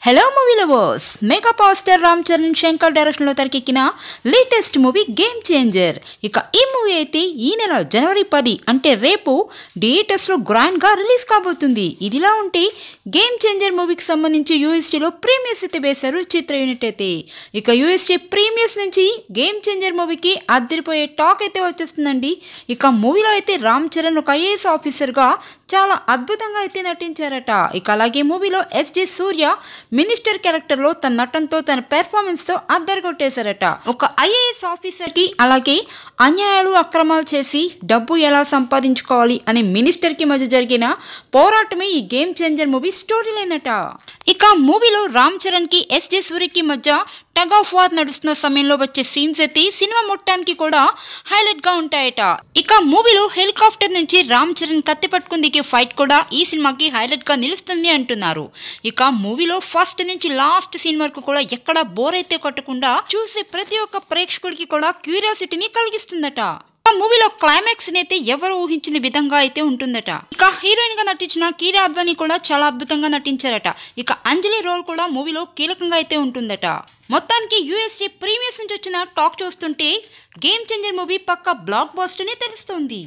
Hello movie lovers, mega power star Ram Charan Shankar డైరెక్షన్లో తెరకెక్కిన latest movie game changer. ఇక ఈ మూవీ అయితే ఈ నెల జనవరి 10 అంటే రేపు థియేటర్స్లో గ్రాండ్గా రిలీజ్ కాబోతుంది. ఇదిలా ఉంటే గేమ్ చేంజర్ మూవీకి సంబంధించి యూఎస్టీలో ప్రీమియర్స్ అయితే వేశారు చిత్ర యూనిట్ అయితే. ఇక యూఎస్టీ ప్రీమియర్స్ నుంచి గేమ్ చేంజర్ మూవీకి అద్దరిపోయే టాక్ అయితే వచ్చేస్తుందండి. ఇక మూవీలో అయితే రామ్ చరణ్ ఒక ఐఏఎస్ ఆఫీసర్గా చాలా అద్భుతంగా అయితే నటించారట. ఇక అలాగే మూవీలో ఎస్జే సూర్య మినిస్టర్ క్యారెక్టర్లో తన నటనతో తన పెర్ఫార్మెన్స్తో అద్దరగొట్టేశారట. ఒక ఐఏఎస్ ఆఫీసర్కి అలాగే అన్యాయాలు అక్రమాలు చేసి డబ్బు ఎలా సంపాదించుకోవాలి అనే మినిస్టర్కి మధ్య జరిగిన పోరాటమే ఈ game changer movie story line అట. ఇక మూవీలో రామ్ చరణ్కి ఎస్జే సూర్యకి మధ్య టగ్ ఆఫ్ వార్ నడుస్తున్న సమయంలో వచ్చే సీన్స్ అయితే సినిమా మొత్తానికి కూడా హైలైట్గా ఉంటాయట. ఇక మూవీలో హెలికాప్టర్ నుంచి రామ్ చరణ్ కత్తి పట్టుకుని దిగే ఫైట్ కూడా ఈ సినిమాకి హైలైట్గా నిలుస్తుంది అంటున్నారు. ఇక మూవీలో ఫస్ట్ నుంచి లాస్ట్ సీన్ వరకు కూడా ఎక్కడ బోర్ అయితే కొట్టకుండా చూసే ప్రతి ఒక్క ప్రేక్షకుడికి కూడా క్యూరియాసిటీని కలిగిస్తుందట. మూవీలో క్లైమాక్స్ అయితే ఎవరు ఊహించిన విధంగా అయితే ఉంటుందట. ఇక హీరోయిన్ గా నటించిన కీరా అద్వానీ కూడా చాలా అద్భుతంగా నటించారట. ఇక అంజలి రోల్ కూడా మూవీలో కీలకంగా అయితే ఉంటుందట. మొత్తానికి యూఎస్ఏ ప్రీమియర్స్ నుంచి వచ్చిన టాక్ చూస్తుంటే గేమ్ చేంజర్ మూవీ పక్కా బ్లాక్ బస్టర్ ని తెలుస్తుంది.